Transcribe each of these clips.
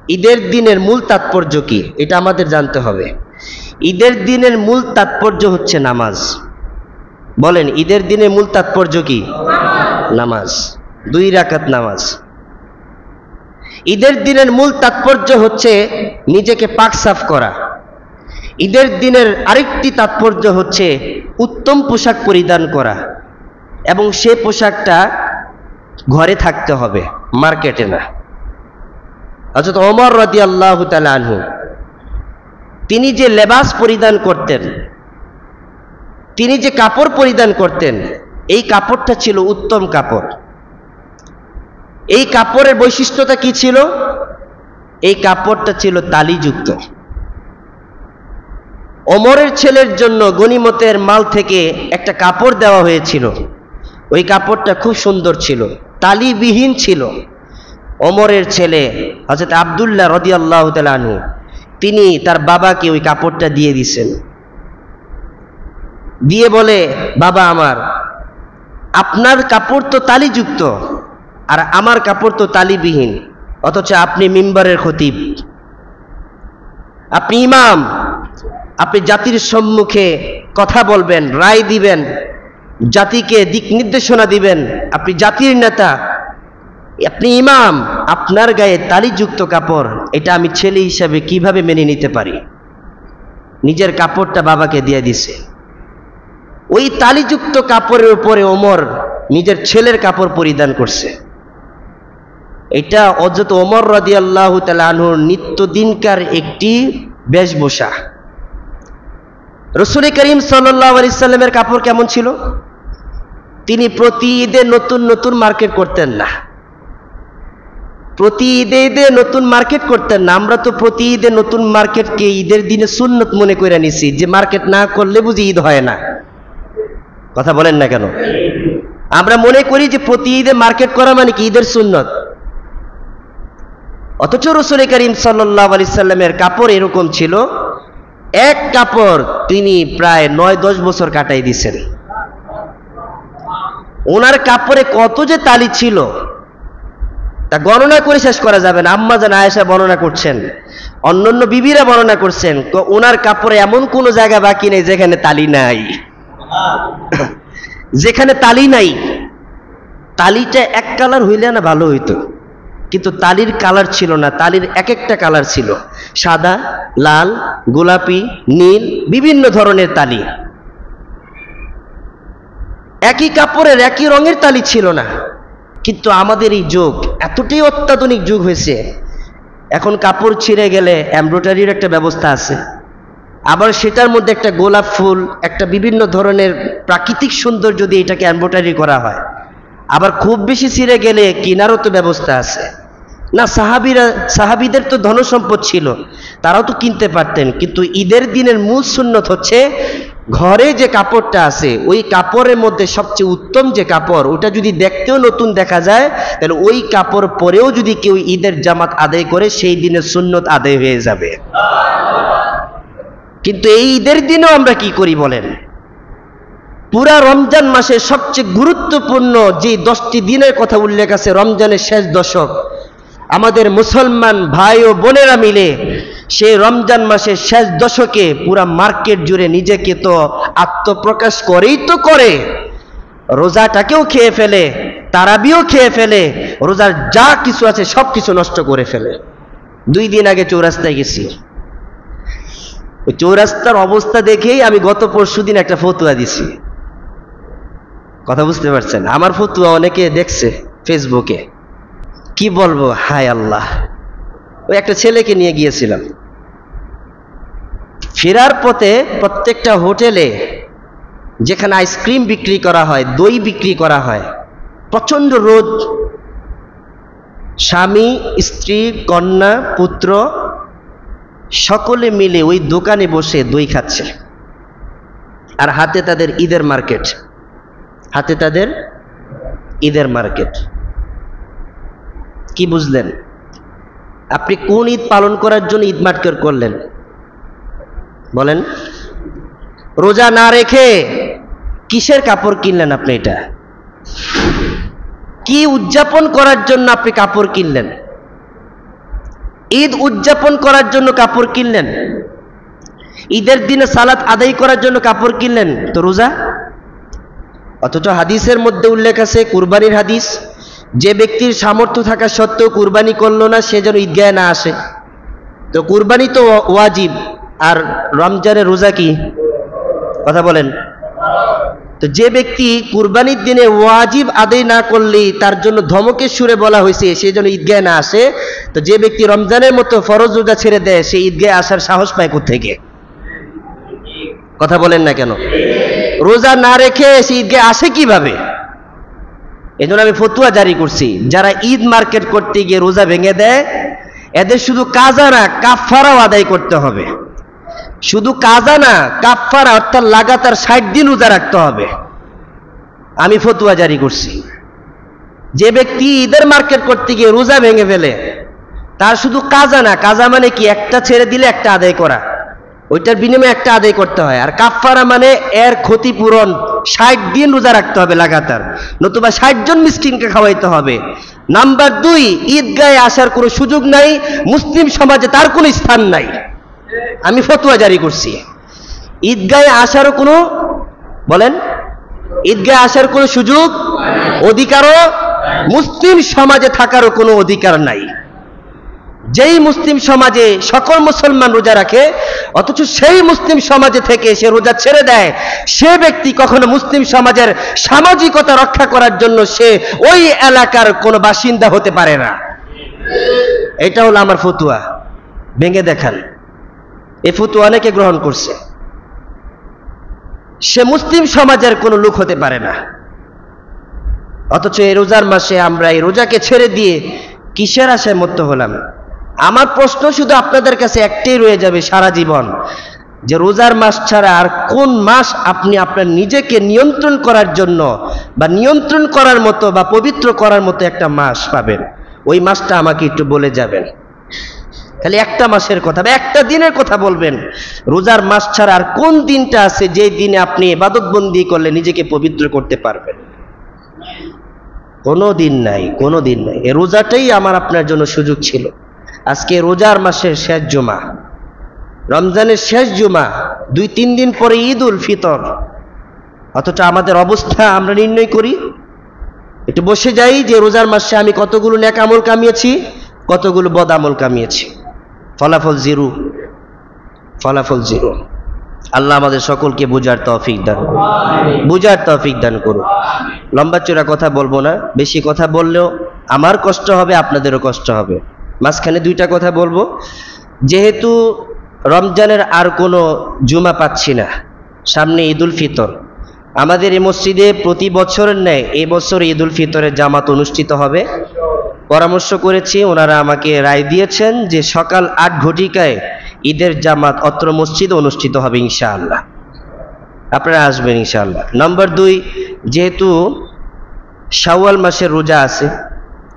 ঈদের দিনের মূল তাৎপর্য কি এটা আমাদের জানতে হবে। ঈদের দিনের মূল তাৎপর্য হচ্ছে নামাজ। বলেন, ঈদের দিনের মূল তাৎপর্য কি? নামাজ, 2 রাকাত নামাজ। ঈদের দিনের মূল তাৎপর্য হচ্ছে নিজেকে পাক সাফ করা। ঈদের দিনের আরেকটি তাৎপর্য হচ্ছে উত্তম পোশাক পরিধান করা, এবং সে পোশাকটা ঘরে থাকতে হবে, মার্কেটে না। হযরত ওমর রাদিয়াল্লাহু তাআলা আনহু তিনি যে লেবাস পরিধান করতেন, তিনি যে কাপড় পরিধান করতেন, এই কাপড়টা ছিল উত্তম কাপড়। এই কাপড়ের বৈশিষ্ট্যটা কি ছিল? এই কাপড়টা ছিল তালিযুক্ত। ওমরের ছেলের জন্য গনিমতের মাল থেকে একটা কাপড় দেওয়া হয়েছিল। ওই কাপড়টা খুব সুন্দর ছিল, তালিবিহীন ছিল। ওমরের ছেলে হযরত আব্দুল্লাহ রাদিয়াল্লাহু তাআলা আনহু তিনি তার বাবাকে ওই কাপড়টা দিয়ে দিয়েছেন, দিয়ে বলে, বাবা আমার, আপনার কাপড় তো তালিযুক্ত আর আমার কাপড় তো তালিবিহীন, অথচ আপনি মিম্বরের খতিব, আপনি ইমাম, আপনি জাতির সম্মুখে কথা বলবেন, রায় দিবেন, জাতিকে দিক নির্দেশনা দিবেন, আপনি জাতির নেতা, আপনি ইমাম, আপনার গায়ে তালিযুক্ত কাপড়, এটা আমি ছেলে হিসাবে কিভাবে মেনে নিতে পারি? নিজের কাপড়টা বাবাকে দিয়ে দিছে। ওই তালিযুক্ত কাপড়ের উপরে ওমর নিজের ছেলের কাপড় পরিধান করছে। এটা হযরত ওমর রাদিয়াল্লাহু তাআলা আনহুর নিত্যদিনকার একটি বেশভূষা। রাসূল করিম সাল্লাল্লাহু আলাইহি সাল্লামের কাপড় কেমন ছিল? তিনি প্রতি ঈদে নতুন নতুন মার্কেট করতেন না। প্রতি ঈদে ঈদে নতুন মার্কেট করতেন না। আমরা তো প্রতি ঈদে নতুন মার্কেটকে ঈদের দিনে সুন্নত মনে করে নিছি, যে মার্কেট না করলে বুঝি ঈদ হয় না। কথা বলেন না কেন? আমরা মনে করি যে প্রতি ঈদে মার্কেট করা মানে কি ঈদের সুন্নত। অথচ রাসূল করিম সাল্লাল্লাহু আলাইহি সাল্লামের কাপড় এরকম ছিল, এক কাপড় তিনি প্রায় 9-10 বছর কাটাই দিয়েছেন। ওনার কাপড়ে কত যে তালি ছিল তা গণনা করে শেষ করা যাবে না। আম্মা জান আয়েশা বর্ণনা করছেন, অন্যান্য বিবিরা বর্ণনা করছেন, ওনার কাপড়ে এমন কোনো জায়গা বাকি নেই যেখানে তালি নাই। যেখানে তালি নাই, তালিটা এক কালার হইলে না ভালো হইতো, কিন্তু তালির কালার ছিল না। তালির এক একটা কালার ছিল, সাদা, লাল, গোলাপি, নীল, বিভিন্ন ধরনের তালি। একই কাপড়ের একই রঙের তালি ছিল না। কিন্তু আমাদের এই যুগ এতটাই অত্যাধুনিক যুগ হয়েছে, এখন কাপড় ছিঁড়ে গেলে এমব্রয়ডারির একটা ব্যবস্থা আছে, আবার সেটার মধ্যে একটা গোলাপ ফুল, একটা বিভিন্ন ধরনের প্রাকৃতিক সৌন্দর্য দিয়ে এটাকে এমব্রয়ডারি করা হয়। আবার খুব বেশি ছিঁড়ে গেলে কেনারও তো ব্যবস্থা আছে না। সাহাবীদের তো ধনসম্পদ ছিল, তারাও তো কিনতে পারতেন। কিন্তু ঈদের দিনের মূল সুন্নত হচ্ছে ঘরে যে কাপড়টা আছে, ওই কাপড়ের মধ্যে সবচেয়ে উত্তম যে কাপড়, ওটা যদি দেখতেও নতুন দেখা যায়, তাহলে ওই কাপড় পরেও যদি কেউ ঈদের জামাত আদায় করে, সেই দিনের সুন্নত আদায় হয়ে যাবে। কিন্তু এই ঈদের দিনেও আমরা কি করি বলেন? পুরা রমজান মাসের সবচেয়ে গুরুত্বপূর্ণ যে 10টি দিনের কথা উল্লেখ আছে, রমজানের শেষ দশক, আমাদের মুসলমান ভাই ও বোনেরা মিলে সেই রমজান মাসের শেষ দশকে পুরা মার্কেট জুড়ে নিজেকে তো আত্মপ্রকাশ করেই তো করে, রোজাটাকেও খেয়ে ফেলে, তারাবিও খেয়ে ফেলে, রোজার যা কিছু আছে সব কিছু নষ্ট করে ফেলে। 2 দিন আগে চৌরাস্তায় গেছি, ওই চৌরাস্তার অবস্থা দেখেই আমি গত পরশুদিন একটা ফতুয়া দিছি। কথা বুঝতে পারছেন? আমার ফতুয়া অনেকে দেখছে ফেসবুকে। কি বলবো, হায় আল্লাহ। ওই একটা ছেলেকে নিয়ে গিয়েছিলাম, ফেরার পথে প্রত্যেকটা হোটেলে যেখানে আইসক্রিম বিক্রি করা হয়, দই বিক্রি করা হয়, প্রচন্ড রোদ, স্বামী, স্ত্রী, কন্যা, পুত্র সকলে মিলে ওই দোকানে বসে দই খাচ্ছে, আর হাতে তাদের ঈদের মার্কেট, হাতে তাদের ঈদের মার্কেট। কি বুঝলেন? আপনি কোন ঈদ পালন করার জন্য ঈদ মার্কেট করলেন বলেন? রোজা না রেখে কিসের কাপড় কিনলেন আপনি? এটা কি উদযাপন করার জন্য আপনি কাপড় কিনলেন? ঈদ উদযাপন করার জন্য কাপড় কিনলেন, ঈদের দিনে সালাত আদায় করার জন্য কাপড় কিনলেন, তো রোজা? অথচ হাদিসের মধ্যে উল্লেখ আছে, কুরবানির হাদিস, যে ব্যক্তির সামর্থ্য থাকা সত্ত্বেও কুরবানি করলো না সে যেন ঈদগাহে না আসে। তো কুরবানি তো ওয়াজিব, আর রমজানের রোজা কি? কথা বলেন। তো যে ব্যক্তি কুরবানির দিনে ওয়াজিব আদায় না করলেই তার জন্য ধমকের সুরে বলা হয়েছে সে যেন ঈদগাহে না আসে, তো যে ব্যক্তি রমজানের মতো ফরজ রোজা ছেড়ে দেয় সে ঈদগাহে আসার সাহস পায় কোত্থেকে? কথা বলেন না কেন? রোজা না রেখে সে ঈদগাহে আসে কিভাবে? এই জন্য আমি ফতুয়া জারি করছি, যারা ঈদ মার্কেট করতে গিয়ে রোজা ভেঙে দেয় এদের শুধু কাজা না কাফারাও আদায় করতে হবে। শুধু কাজা না, কাফারা, অর্থাৎ লাগাতার 60 দিন রোজা রাখতে হবে। আমি ফতুয়া জারি করছি, যে ব্যক্তি ঈদের মার্কেট করতে গিয়ে রোজা ভেঙে ফেলে তার শুধু কাজা না, কাজা মানে কি? একটা ছেড়ে দিলে একটা আদায় করা, ওইটার বিনিময়ে একটা আদায় করতে হয়। আর কাফারা মানে এর ক্ষতিপূরণ, 60 দিন রোজা রাখতে হবে লাগাতার, নতুবা 60 জন মিসকিনকে খাওয়াইতে হবে। নাম্বার 2, ঈদগাহে আসার কোনো সুযোগ নাই, মুসলিম সমাজে তার কোনো স্থান নাই। আমি ফতোয়া জারি করছি, ঈদগাহে আসারও কোনো, বলেন, ঈদগাহে আসার কোনো সুযোগ, অধিকারও, মুসলিম সমাজে থাকারও কোনো অধিকার নাই। যেই মুসলিম সমাজে সকল মুসলমান রোজা রাখে অথচ সেই মুসলিম সমাজে থেকে সে রোজা ছেড়ে দেয়, সে ব্যক্তি কখনো মুসলিম সমাজের সামাজিকতা রক্ষা করার জন্য সে ওই এলাকার কোনো বাসিন্দা হতে পারে না। এটা হলো আমার ফতুয়া, ভেঙে দেখান। এই ফতুয়া অনেকে গ্রহণ করছে, সে মুসলিম সমাজের কোনো লোক হতে পারে না। অথচ এই রোজার মাসে আমরা এই রোজাকে ছেড়ে দিয়ে কিসের আশায় মত্ত হলাম? আমার প্রশ্ন শুধু আপনাদের কাছে একটাই রয়ে যাবে সারা জীবন, যে রোজার মাস ছাড়া আর কোন মাস আপনি আপনার নিজেকে নিয়ন্ত্রণ করার জন্য বা নিয়ন্ত্রণ করার মতো বা পবিত্র করার মতো একটা মাস পাবেন? ওই মাসটা আমাকে একটু বলে যাবেন। খালি একটা মাসের কথা বা একটা দিনের কথা বলবেন। রোজার মাস ছাড়া আর কোন দিনটা আছে যে দিনে আপনি ইবাদত বন্দি করলে নিজেকে পবিত্র করতে পারবেন? কোনো দিন নাই, কোনো দিন নাই। এই রোজাটাই আমার আপনার জন্য সুযোগ ছিল। আজকে রোজার মাসের শেষ জুমা, রমজানের শেষ জুমা, 2-3 দিন পরে ঈদ উল ফিতর, অথচ আমাদের অবস্থা আমরা নির্ণয় করি। একটু বসে যাই যে রোজার মাসে আমি কতগুলো নেক আমল কামিয়েছি, কতগুলো বদ আমল কামিয়েছি। ফলাফল জিরো, ফলাফল জিরো। আল্লাহ আমাদের সকলকে বুঝার তৌফিক দান করুন, বুঝার তৌফিক দান করুন। লম্বা চূড়া কথা বলবো না, বেশি কথা বললেও আমার কষ্ট হবে, আপনাদেরও কষ্ট হবে। মাঝখানে 2টা কথা বলবো। যেহেতু রমজানের আর কোনো জুমা পাচ্ছি না, সামনে ঈদ উল ফিতর, আমাদের এই মসজিদে প্রতি বছরের ন্যায় এই বছর ঈদ উল ফিতরের জামাত অনুষ্ঠিত হবে। পরামর্শ করেছি, ওনারা আমাকে রায় দিয়েছেন যে সকাল 8 ঘটিকায় ঈদের জামাত অত্র মসজিদে অনুষ্ঠিত হবে ইনশাআল্লাহ, আপনারা আসবেন ইনশাআল্লাহ। নম্বর 2, যেহেতু শাওয়াল মাসের রোজা আছে,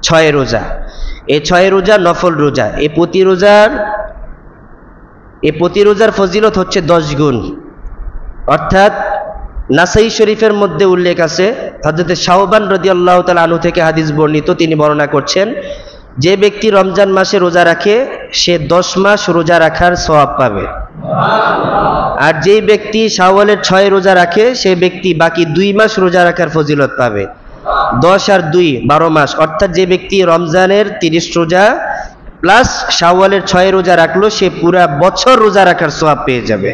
6 রোজা, এই 6 রোজা নফল রোজা, এই প্রতি রোজার ফজিলত হচ্ছে 10 গুণ। অর্থাৎ নাসাই শরীফের মধ্যে উল্লেখ আছে, হযরত শাওবান রাদিয়াল্লাহু তাআলা আনহু থেকে হাদিস বর্ণিত, তিনি বর্ণনা করছেন, যে ব্যক্তি রমজান মাসে রোজা রাখে সে 10 মাস রোজা রাখার সওয়াব পাবে। আর যেই ব্যক্তি শাওয়ালের 6 রোজা রাখে সে ব্যক্তি বাকি 2 মাস রোজা রাখার ফজিলত পাবে। 10 আর 2 12 মাস। অর্থাৎ যে ব্যক্তি রমজানের 30 রোজা প্লাস শাওয়ালের 6 রোজা রাখলো সে পুরা বছর রোজা রাখার সওয়াব পেয়ে যাবে।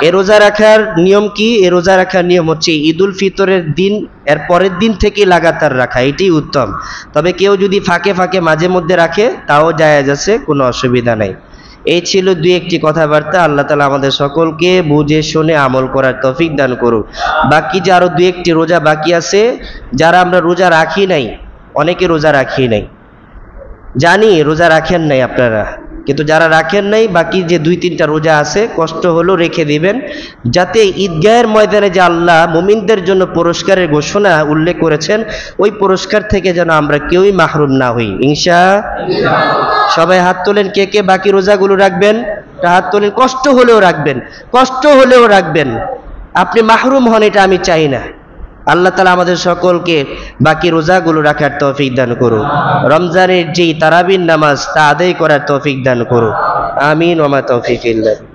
এ রোজা রাখার নিয়ম কি? এ রোজা রাখার নিয়ম হচ্ছে ঈদ উল ফিতরের দিন এর পরের দিন থেকে লাগাতার রাখা, এটাই উত্তম। তবে কেউ যদি ফাঁকে ফাঁকে মাঝে মধ্যে রাখে তাও জায়েজ আছে, কোনো অসুবিধা নাই। এই ছিল 2-1টি কথাবার্তা। আল্লাহ তাআলা আমাদের সকলকে বুঝে শুনে আমল করার তৌফিক দান করুন। বাকি যে আরো 2-1টি রোজা বাকি আছে, যারা আমরা রোজা রাখি নাই, অনেকে রোজা রাখি নাই, জানি রোজা রাখেন নাই আপনারা, কিন্তু যারা রাখেন নাই বাকি যে 2-3টা রোজা আছে কষ্ট হলো রেখে দিবেন, যাতে ঈদগাহের ময়দানে যে আল্লাহ মুমিনদের জন্য পুরস্কারের ঘোষণা উল্লেখ করেছেন ওই পুরস্কার থেকে যেন আমরা কেউই মাহরুম না হই ইনশাআল্লাহ। সবাই হাত তোলেন, কে কে বাকি রোজাগুলো রাখবেন? হাত তোলেন। কষ্ট হলেও রাখবেন, কষ্ট হলেও রাখবেন। আপনি মাহরুম হন এটা আমি চাই না, আল্লাহ তাআলা আমাদের সকলকে বাকি রোজাগুলো রাখার তৌফিক দান করুন। রমজানের যেই তারাবির নামাজ তা আদায় করার তৌফিক দান করুন। আমিন ওয়া মা তৌফিক ইল্লা বিল্লাহ।